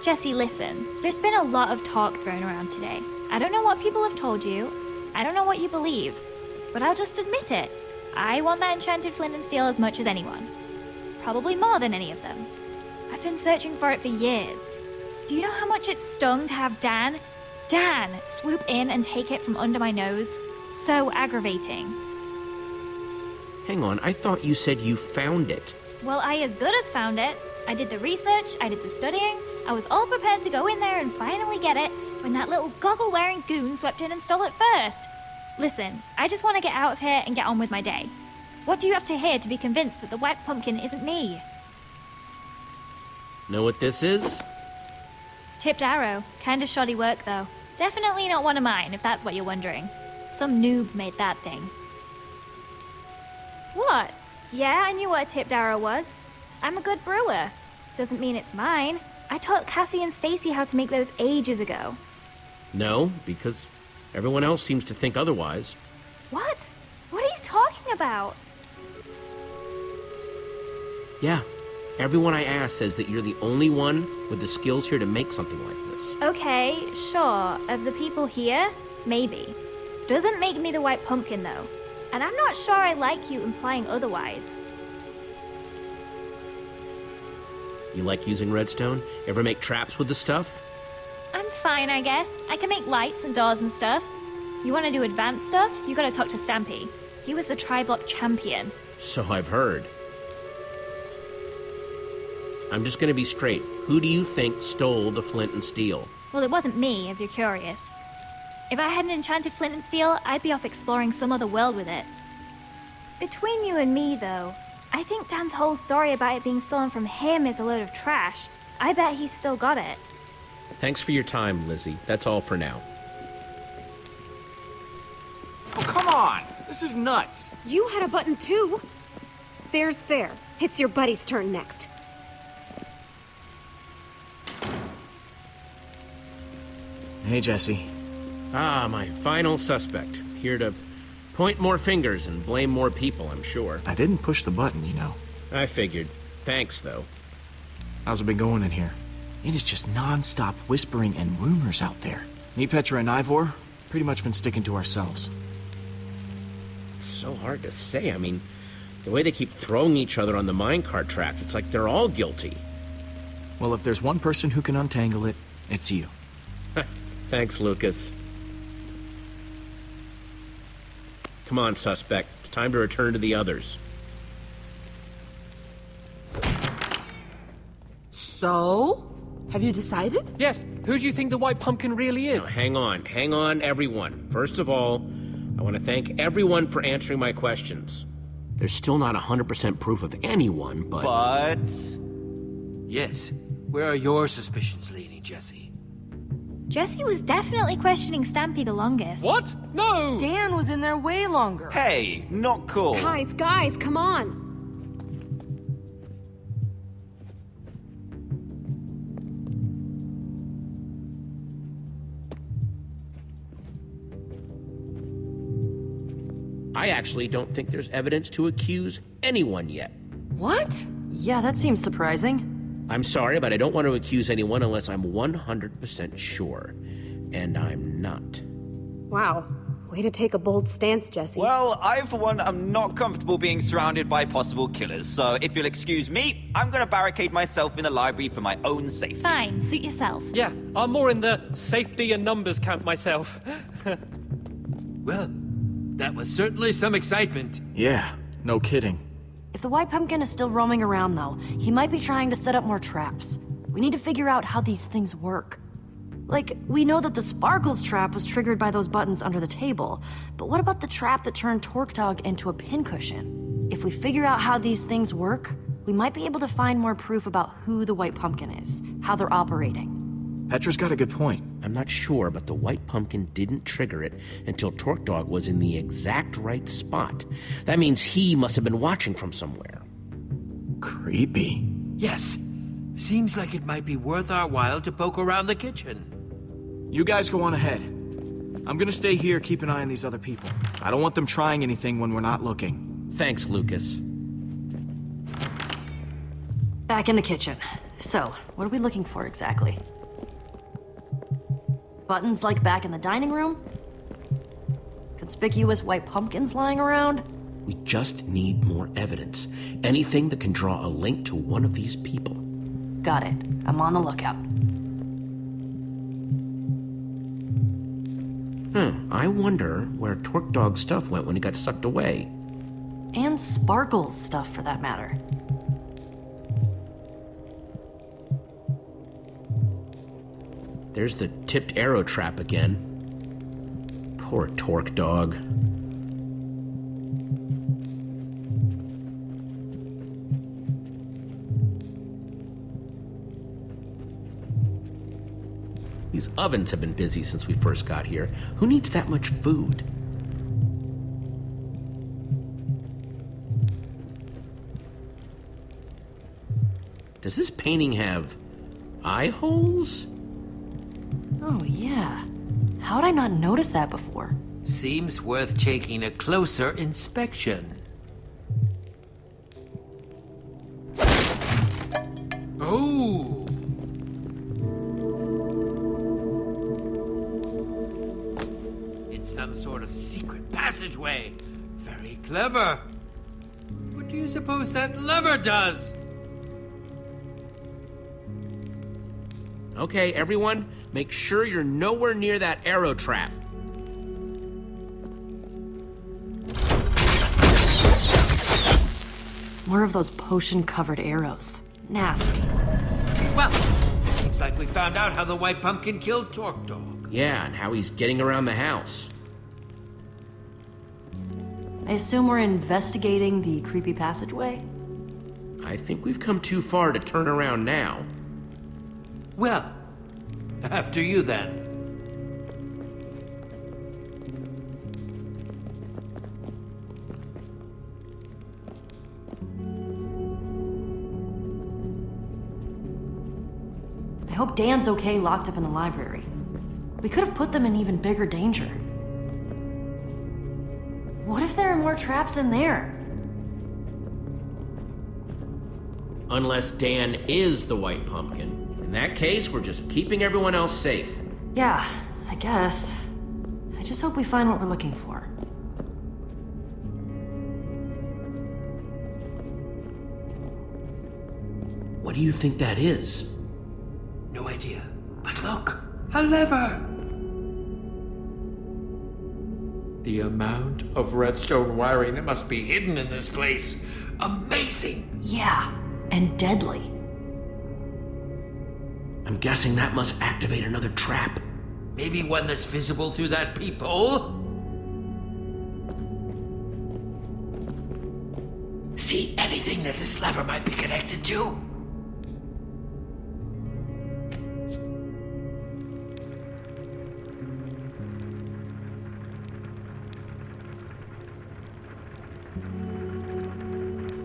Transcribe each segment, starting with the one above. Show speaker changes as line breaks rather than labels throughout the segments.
Jesse, listen. There's been a lot of talk thrown around today. I don't know what people have told you. I don't know what you believe. But I'll just admit it. I want that enchanted flint and steel as much as anyone. Probably more than any of them. I've been searching for it for years. Do you know how much it stung to have Dan swoop in and take it from under my nose? So aggravating.
Hang on, I thought you said you found it.
Well, I as good as found it. I did the research, I did the studying, I was all prepared to go in there and finally get it when that little goggle-wearing goon swept in and stole it first. Listen, I just want to get out of here and get on with my day. What do you have to hear to be convinced that the white pumpkin isn't me?
Know what this is?
Tipped arrow. Kinda shoddy work, though. Definitely not one of mine, if that's what you're wondering. Some noob made that thing. What? Yeah, I knew what a tipped arrow was. I'm a good brewer. Doesn't mean it's mine. I taught Cassie and Stacy how to make those ages ago.
No, because everyone else seems to think otherwise.
What? What are you talking about?
Yeah, everyone I ask says that you're the only one with the skills here to make something like this.
Okay, sure. Of the people here, maybe. Doesn't make me the white pumpkin, though. And I'm not sure I like you implying otherwise.
You like using redstone? Ever make traps with the stuff?
I'm fine, I guess. I can make lights and doors and stuff. You want to do advanced stuff? You gotta talk to Stampy. He was the tri-block champion.
So I've heard. I'm just gonna be straight. Who do you think stole the flint and steel?
Well, it wasn't me, if you're curious. If I had an enchanted flint and steel, I'd be off exploring some other world with it. Between you and me, though, I think Dan's whole story about it being stolen from him is a load of trash. I bet he's still got it.
Thanks for your time, Lizzie. That's all for now.
Oh, come on! This is nuts!
You had a button too! Fair's fair. It's your buddy's turn next.
Hey, Jesse.
Ah, my final suspect. Here to point more fingers and blame more people, I'm sure.
I didn't push the button, you know.
I figured. Thanks, though.
How's it been going in here? It is just non-stop whispering and rumors out there. Me, Petra, and Ivor, pretty much been sticking to ourselves.
So hard to say. I mean, the way they keep throwing each other on the minecart tracks, it's like they're all guilty.
Well, if there's one person who can untangle it, it's you.
Thanks, Lucas. Come on, suspect. It's time to return to the others.
So? Have you decided?
Yes, who do you think the white pumpkin really is?
Now, hang on, everyone. First of all, I want to thank everyone for answering my questions. There's still not 100% proof of anyone, but...
Yes. Where are your suspicions leaning, Jesse?
Jesse was definitely questioning Stampy the longest.
What? No!
Dan was in there way longer.
Hey, not cool.
Guys, come on!
I actually don't think there's evidence to accuse anyone yet.
What?
Yeah, that seems surprising.
I'm sorry, but I don't want to accuse anyone unless I'm 100% sure. And I'm not.
Wow. Way to take a bold stance, Jesse.
Well, I, for one, am not comfortable being surrounded by possible killers, so if you'll excuse me, I'm gonna barricade myself in the library for my own safety.
Fine, suit yourself.
Yeah, I'm more in the safety and numbers camp myself.
Well, that was certainly some excitement.
Yeah, no kidding.
If the white pumpkin is still roaming around, though, he might be trying to set up more traps. We need to figure out how these things work. Like, we know that the Sparkles trap was triggered by those buttons under the table, but what about the trap that turned Torque Dog into a pincushion? If we figure out how these things work, we might be able to find more proof about who the white pumpkin is, how they're operating.
Petra's got a good point.
I'm not sure, but the white pumpkin didn't trigger it until Torque Dog was in the exact right spot. That means he must have been watching from somewhere.
Creepy.
Yes. Seems like it might be worth our while to poke around the kitchen.
You guys go on ahead. I'm gonna stay here, keep an eye on these other people. I don't want them trying anything when we're not looking.
Thanks, Lucas.
Back in the kitchen. So, what are we looking for exactly? Buttons like back in the dining room? Conspicuous white pumpkins lying around?
We just need more evidence. Anything that can draw a link to one of these people.
Got it. I'm on the lookout.
I wonder where Torque Dog's stuff went when he got sucked away.
And Sparkle's stuff, for that matter.
There's the tipped arrow trap again. Poor Torque Dog. These ovens have been busy since we first got here. Who needs that much food? Does this painting have eye holes?
Oh, yeah. How'd I not notice that before?
Seems worth taking a closer inspection. Oh! It's some sort of secret passageway. Very clever. What do you suppose that lever does?
Okay, everyone, make sure you're nowhere near that arrow trap.
More of those potion-covered arrows. Nasty.
Well, seems like we found out how the White Pumpkin killed Torque Dog.
Yeah, and how he's getting around the house.
I assume we're investigating the creepy passageway?
I think we've come too far to turn around now.
Well, after you then.
I hope Dan's okay locked up in the library. We could have put them in even bigger danger. What if there are more traps in there?
Unless Dan is the White Pumpkin. In that case, we're just keeping everyone else safe.
Yeah, I guess. I just hope we find what we're looking for.
What do you think that is?
No idea. But look, a lever! The amount of redstone wiring that must be hidden in this place. Amazing!
Yeah, and deadly.
I'm guessing that must activate another trap.
Maybe one that's visible through that peephole? See anything that this lever might be connected to?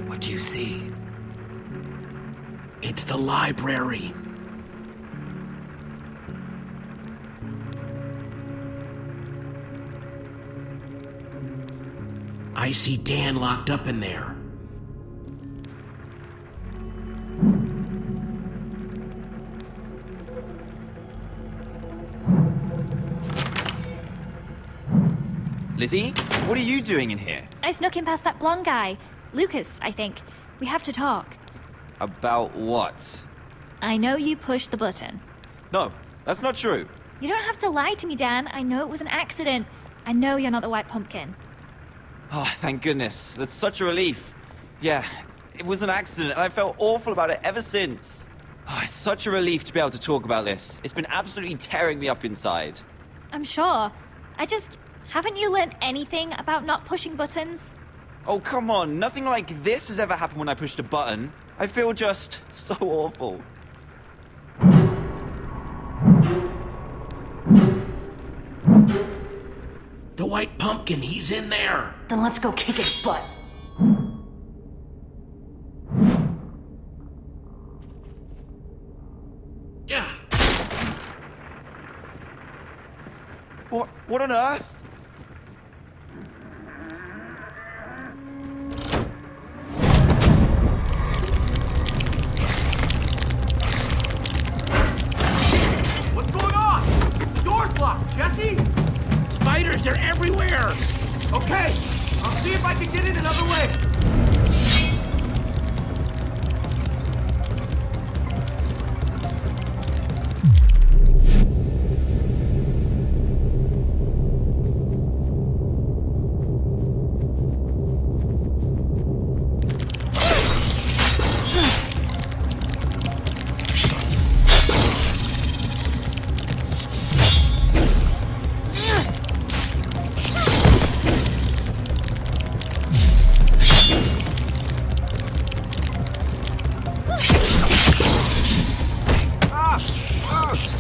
What do you see?
It's the library. I see Dan locked up in there.
Lizzie, what are you doing in here?
I snuck in past that blonde guy. Lucas, I think. We have to talk.
About what?
I know you pushed the button.
No, that's not true.
You don't have to lie to me, Dan. I know it was an accident. I know you're not the White Pumpkin.
Oh, thank goodness. That's such a relief. Yeah, it was an accident, and I felt awful about it ever since. Oh, it's such a relief to be able to talk about this. It's been absolutely tearing me up inside.
I'm sure. Haven't you learned anything about not pushing buttons?
Oh, come on. Nothing like this has ever happened when I pushed a button. I feel just so awful.
The White Pumpkin, he's in there.
Then let's go kick his butt.
Yeah.
What on earth?
I can get in another way!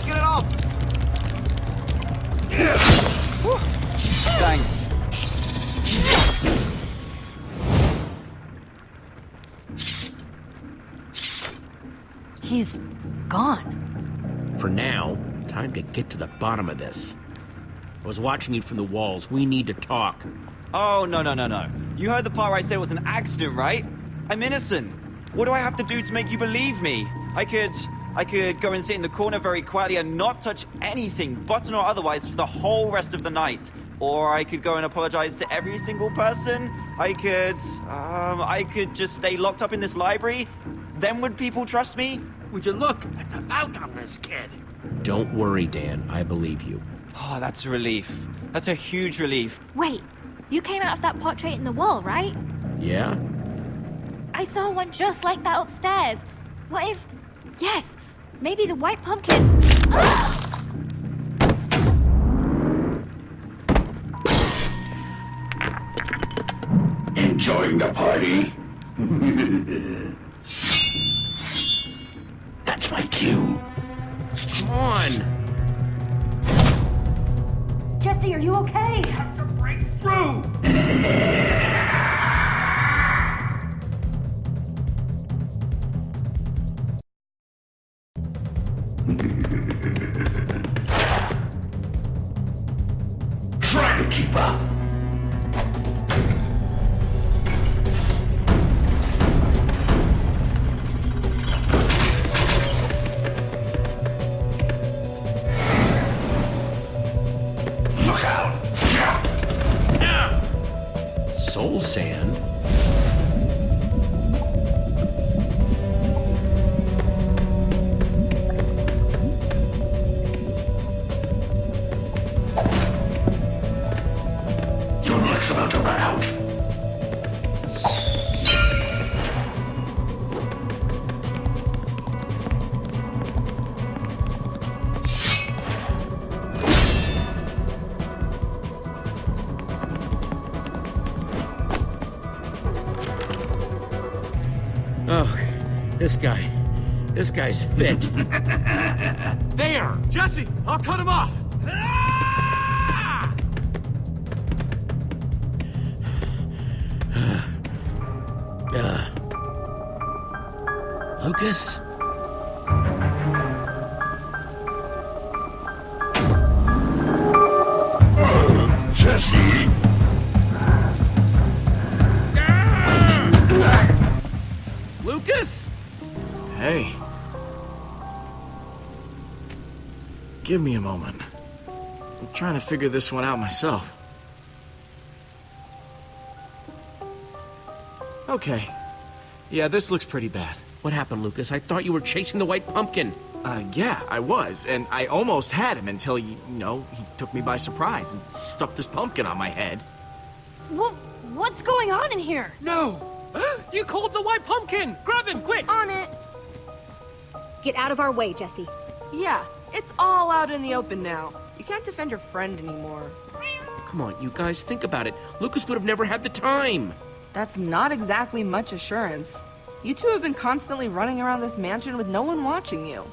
Get it off! Whew. Thanks.
He's gone.
For now, time to get to the bottom of this. I was watching you from the walls. We need to talk.
Oh, no. You heard the part where I said it was an accident, right? I'm innocent. What do I have to do to make you believe me? I could go and sit in the corner very quietly and not touch anything, button or otherwise, for the whole rest of the night. Or I could go and apologize to every single person. I could just stay locked up in this library. Then would people trust me?
Would you look at the mouth on this kid?
Don't worry, Dan. I believe you.
Oh, that's a relief. That's a huge relief.
Wait, you came out of that portrait in the wall, right?
Yeah?
I saw one just like that upstairs. What if... Yes, maybe the white pumpkin...
Enjoying the party? That's my cue.
Come on!
Jesse, are you okay?
Have to break through!
Try to keep up. Look out!
Soul sand?
Your luck's about to run out.
Oh, this guy's fit.
There! Jesse, I'll cut him off!
Lucas?
Jesse!
Lucas?
Hey. Give me a moment. I'm trying to figure this one out myself. Okay. Yeah, this looks pretty bad.
What happened, Lucas? I thought you were chasing the white pumpkin.
Yeah, I was, and I almost had him until, he took me by surprise and stuck this pumpkin on my head.
What's going on in here?
No!
You called the white pumpkin! Grab him, quick!
On it.
Get out of our way, Jesse.
Yeah, it's all out in the open now. You can't defend your friend anymore.
Come on, you guys, think about it. Lucas would have never had the time.
That's not exactly much assurance. You two have been constantly running around this mansion with no one watching you.